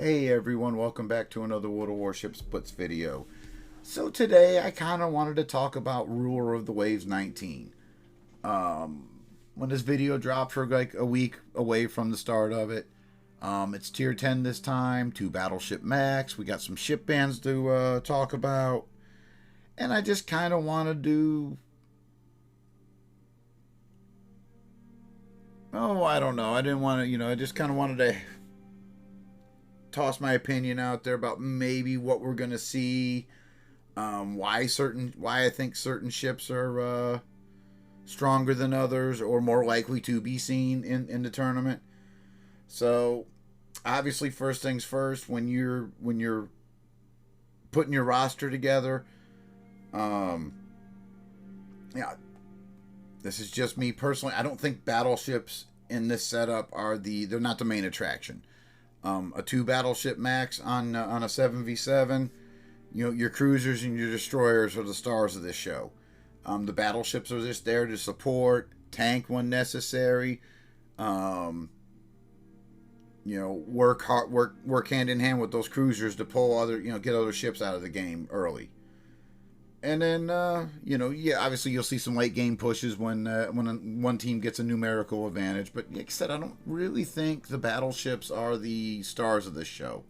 Hey everyone, welcome back to another World of Warships Blitz video. So today I kind of wanted to talk about Ruler of the Waves 19. When this video dropped for like a week away from the start of it, it's tier 10 this time, 2 Battleship Max, we got some ship bands to talk about, and I just kind of want to do... Oh, I don't know, I didn't want to, I just kind of wanted to toss my opinion out there about maybe what we're gonna see, why I think certain ships are stronger than others or more likely to be seen in the tournament. So obviously, first things first, when you're putting your roster together, yeah, this is just me personally. I don't think battleships in this setup they're not the main attraction. A 2 Battleship Max on a 7v7. Your cruisers and your destroyers are the stars of this show. The battleships are just there to support, tank when necessary. Work hand in hand with those cruisers to pull get other ships out of the game early. And then, obviously you'll see some late game pushes when one team gets a numerical advantage. But like I said, I don't really think the battleships are the stars of this show.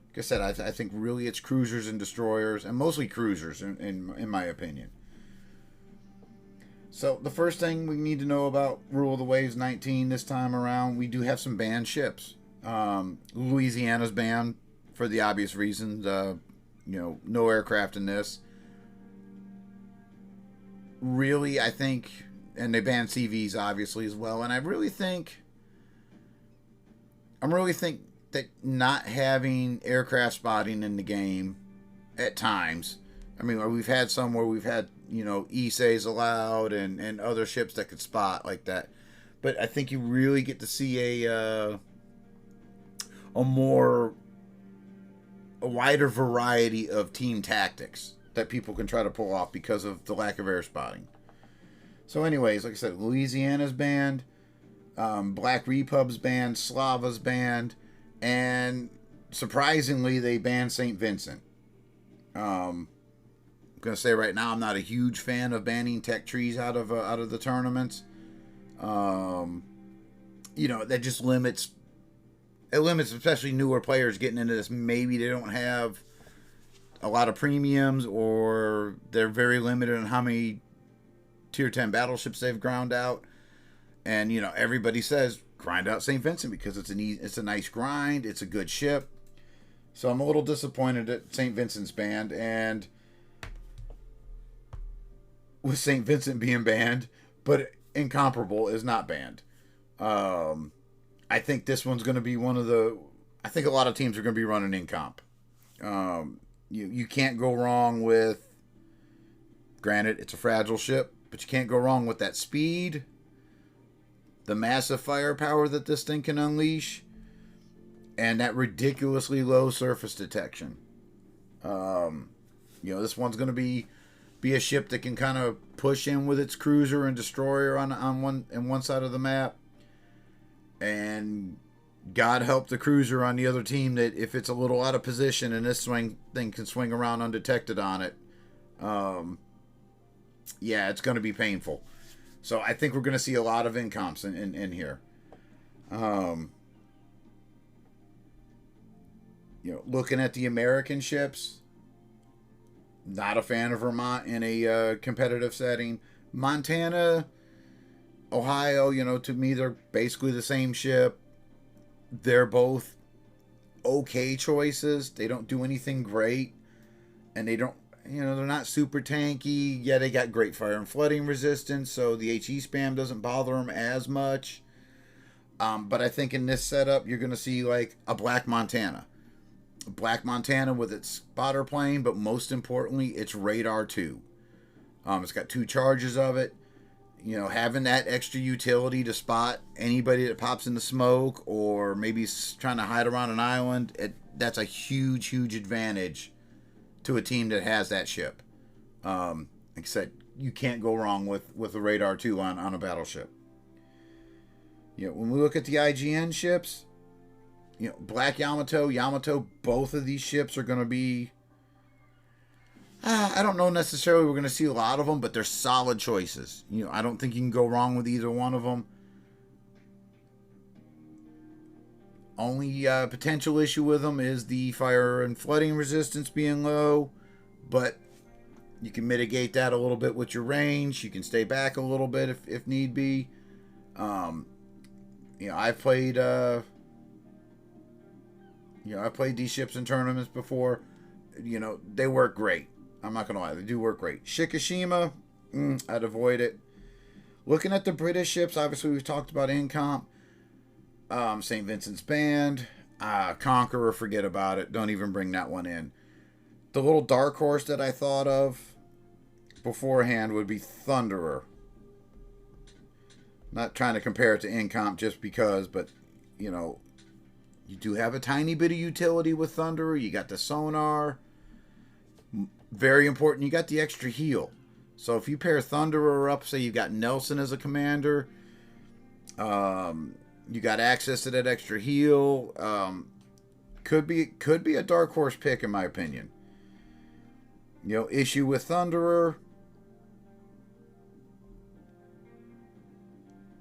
Like I said, I think really it's cruisers and destroyers, and mostly cruisers, in my opinion. So the first thing we need to know about Rule of the Waves 19 this time around, we do have some banned ships. Louisiana's banned for the obvious reasons. No aircraft in this. Really, I think, and they banned CVs obviously as well, and I really think that not having aircraft spotting in the game at times, I mean, we've had some where we've had, ESAs allowed and other ships that could spot like that, but I think you really get to see a wider variety of team tactics that people can try to pull off because of the lack of air spotting. So anyways, like I said, Louisiana's banned, Blk Repub's banned, Slava's banned, and surprisingly they banned St. Vincent. I'm gonna say right now I'm not a huge fan of banning tech trees out of the tournaments. That just limits especially newer players getting into this. Maybe they don't have a lot of premiums, or they're very limited on how many tier 10 battleships they've ground out. And everybody says grind out St. Vincent because it's a nice grind, it's a good ship. So I'm a little disappointed at St. Vincent's banned, and with St. Vincent being banned, but Incomparable is not banned. I think this one's going to be I think a lot of teams are going to be running Incomp. You can't go wrong with, granted, it's a fragile ship, but you can't go wrong with that speed, the massive firepower that this thing can unleash, and that ridiculously low surface detection. This one's going to be a ship that can kind of push in with its cruiser and destroyer on one side of the map, and God help the cruiser on the other team that if it's a little out of position and this thing can swing around undetected on it, it's going to be painful. So I think we're going to see a lot of incomps in here. Looking at the American ships, not a fan of Vermont in a competitive setting. Montana, Ohio, to me they're basically the same ship. They're both okay choices. They don't do anything great, and they don't, they're not super tanky. Yeah, they got great fire and flooding resistance, so the HE spam doesn't bother them as much. But I think in this setup, you're going to see like a Black Montana. Black Montana with its spotter plane, but most importantly, it's radar 2. It's got 2 charges of it. Having that extra utility to spot anybody that pops in the smoke or maybe trying to hide around an island, that's a huge, huge advantage to a team that has that ship. Like I said, you can't go wrong with the radar 2 on a battleship. When we look at the IGN ships, You know, Black Yamato, both of these ships are going to be... I don't know necessarily we're going to see a lot of them, but they're solid choices. You know, I don't think you can go wrong with either one of them. Only potential issue with them is the fire and flooding resistance being low, but you can mitigate that a little bit with your range. You can stay back a little bit if need be. You know, I've played these ships in tournaments before. You know, they work great. I'm not gonna lie, they do work great. Shikishima, I'd avoid it. Looking at the British ships, obviously we've talked about Incomp. St. Vincent's Band, Conqueror, forget about it. Don't even bring that one in. The little dark horse that I thought of beforehand would be Thunderer. Not trying to compare it to Incomp just because, but, you know, you do have a tiny bit of utility with Thunderer. You got the sonar. Very important. You got the extra heal. So if you pair Thunderer up, say you got Nelson as a commander, you got access to that extra heal. Could be a dark horse pick in my opinion. You know, issue with Thunderer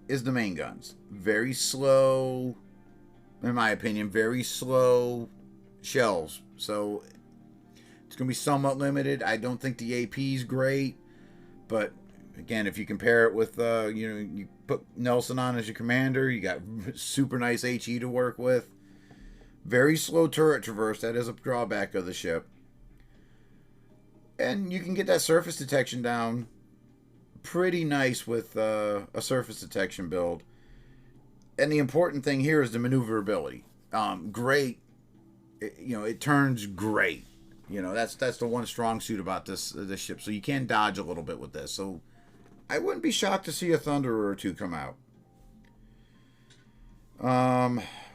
is the main guns. Very slow, in my opinion, very slow shells. So it's going to be somewhat limited. I don't think the AP is great, but again, if you compare it with, you put Nelson on as your commander, you got super nice HE to work with. Very slow turret traverse. That is a drawback of the ship. And you can get that surface detection down pretty nice with a surface detection build. And the important thing here is the maneuverability. Great. It turns great. You know, that's the one strong suit about this ship. So you can dodge a little bit with this. So I wouldn't be shocked to see a Thunderer or two come out.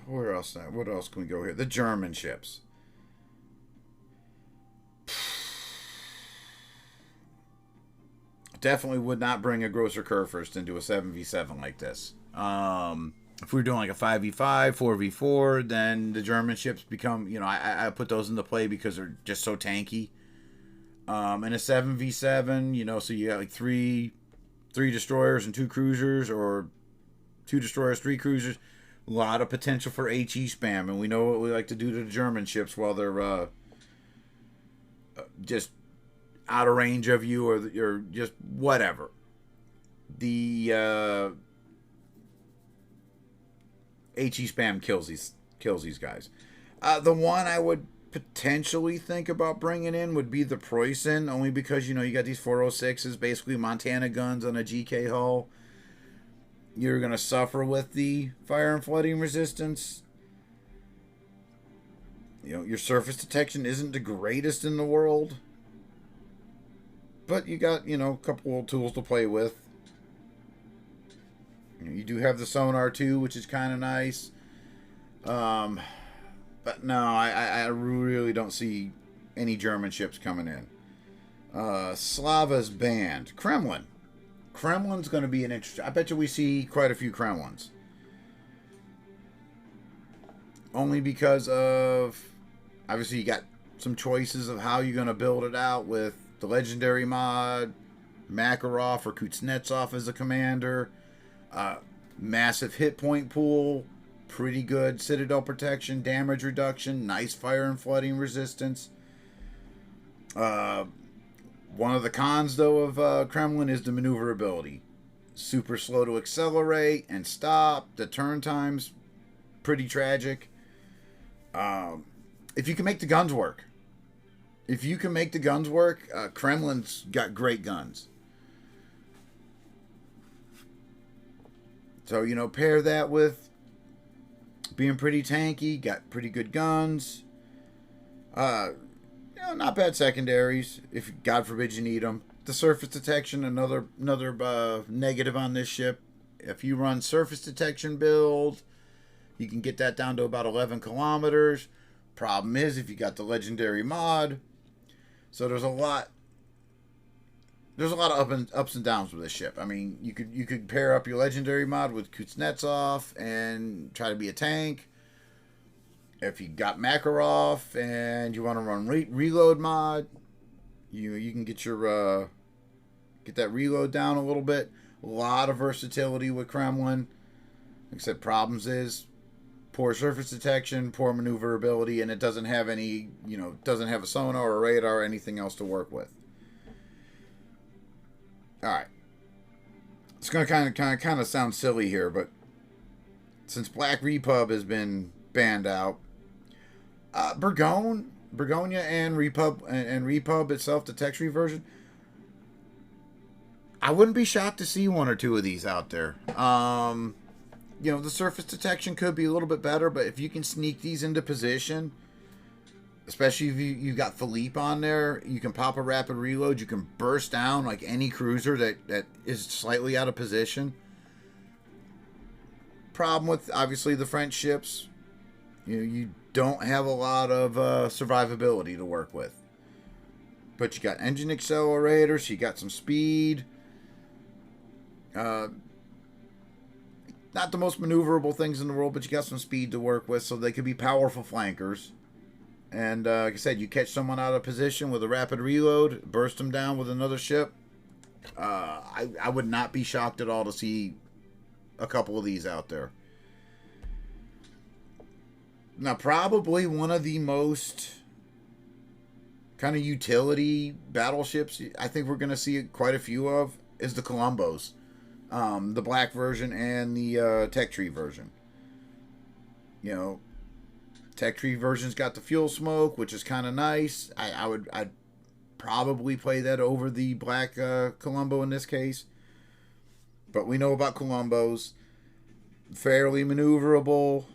Where else? What else can we go here? The German ships. Definitely would not bring a Grosser Kurfürst into a 7v7 like this. If we were doing like a 5v5, 4v4, then the German ships become, you know, I put those into play because they're just so tanky. In a 7v7, you know, so you got like three destroyers and 2 cruisers, or 2 destroyers, 3 cruisers. A lot of potential for HE spam, and we know what we like to do to the German ships while they're just out of range of you, or just whatever. The HE spam kills these guys. The one I would potentially think about bringing in would be the Preußen, only because, you know, you got these 406s, basically Montana guns on a GK hull. You're going to suffer with the fire and flooding resistance. You know, your surface detection isn't the greatest in the world, but you got, you know, a couple of tools to play with. You do have the sonar too, which is kind of nice. But no, I really don't see any German ships coming in. Slava's band. Kremlin. Kremlin's going to be an interesting... I bet you we see quite a few Kremlins. Only because of... Obviously, you got some choices of how you're going to build it out with the legendary mod, Makarov or Kuznetsov as a commander, massive hit point pool, pretty good citadel protection, damage reduction, nice fire and flooding resistance. One of the cons, though, of Kremlin is the maneuverability. Super slow to accelerate and stop. The turn time's pretty tragic. If you can make the guns work. Kremlin's got great guns. So, you know, pair that with being pretty tanky, got pretty good guns. You know, not bad secondaries, if God forbid you need them. The surface detection, another negative on this ship. If you run surface detection build, you can get that down to about 11 kilometers. Problem is, if you got the legendary mod, so there's a lot of ups and downs with this ship. I mean, you could pair up your legendary mod with Kuznetsov and try to be a tank, If you got Makarov and you want to run reload mod, you can get your get that reload down a little bit. A lot of versatility with Kremlin. Like I said, problems is poor surface detection, poor maneuverability, and it doesn't have any, doesn't have a sonar or radar or anything else to work with. All right. It's going to kind of sound silly here, but since Blk Repub has been banned out, Bergonia and Repub itself, the text version, I wouldn't be shocked to see one or two of these out there. The surface detection could be a little bit better, but if you can sneak these into position, especially if you got Philippe on there, you can pop a rapid reload. You can burst down like any cruiser that is slightly out of position. Problem with, obviously, the French ships, you don't have a lot of survivability to work with. But you got engine accelerators, you got some speed. Not the most maneuverable things in the world, but you got some speed to work with, so they could be powerful flankers. And like I said, you catch someone out of position with a rapid reload, burst them down with another ship. I would not be shocked at all to see a couple of these out there. Now, probably one of the most kind of utility battleships I think we're going to see quite a few of is the Columbos. The black version and the tech tree version. Tech tree version's got the fuel smoke, which is kind of nice. I'd probably play that over the black Columbo in this case. But we know about Columbos. Fairly maneuverable.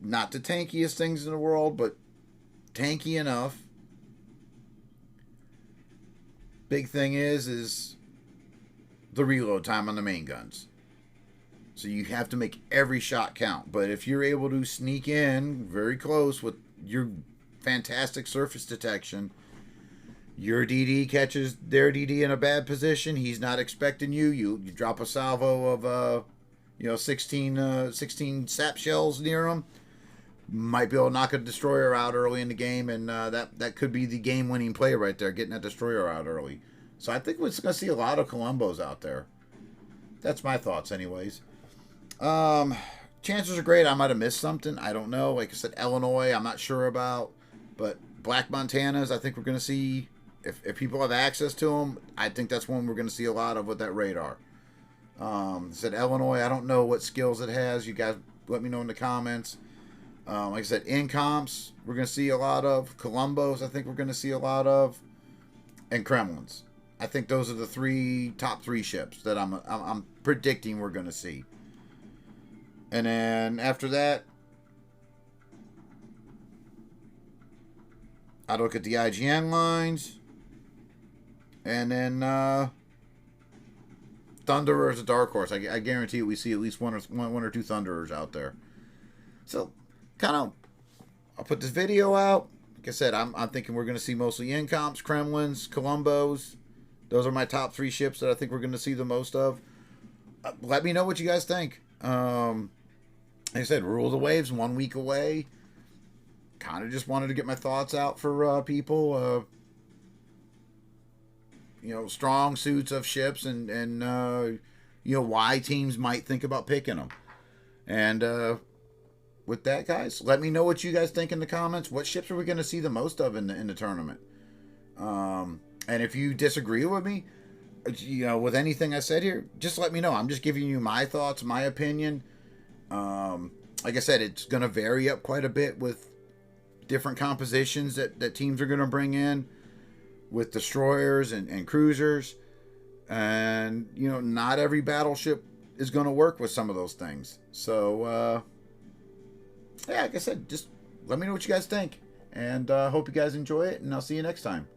Not the tankiest things in the world, but tanky enough. Big thing is the reload time on the main guns. So you have to make every shot count. But if you're able to sneak in very close with your fantastic surface detection, your DD catches their DD in a bad position. He's not expecting you. You drop a salvo of 16 sap shells near him. Might be able to knock a destroyer out early in the game, and that could be the game-winning play right there, getting that destroyer out early. So I think we're going to see a lot of Columbos out there. That's my thoughts, anyways. Chances are great I might have missed something. I don't know. Like I said, Illinois, I'm not sure about. But Black Montanas, I think we're going to see, if people have access to them, I think that's one we're going to see a lot of with that radar. Said Illinois, I don't know what skills it has. You guys let me know in the comments. Like I said, Incomps, we're going to see a lot of. Columbos, I think we're going to see a lot of. And Kremlins. I think those are the top three ships that I'm predicting we're going to see. And then after that, I look at the IGN lines. And then Thunderer is a dark horse. I guarantee we see at least one or two Thunderers out there. So, I'll put this video out. Like I said, I'm thinking we're going to see mostly Incomps, Kremlins, Columbos. Those are my top three ships that I think we're going to see the most of. Let me know what you guys think. Like I said, Rule of the Waves, 1 week away. Kind of just wanted to get my thoughts out for people. Strong suits of ships and why teams might think about picking them. And with that, guys, let me know what you guys think in the comments. What ships are we going to see the most of in the tournament? And if you disagree with me, with anything I said here, just let me know. I'm just giving you my thoughts, my opinion. Like I said, it's going to vary up quite a bit with different compositions that teams are going to bring in with destroyers and cruisers. And, not every battleship is going to work with some of those things. So, like I said, just let me know what you guys think. And hope you guys enjoy it, and I'll see you next time.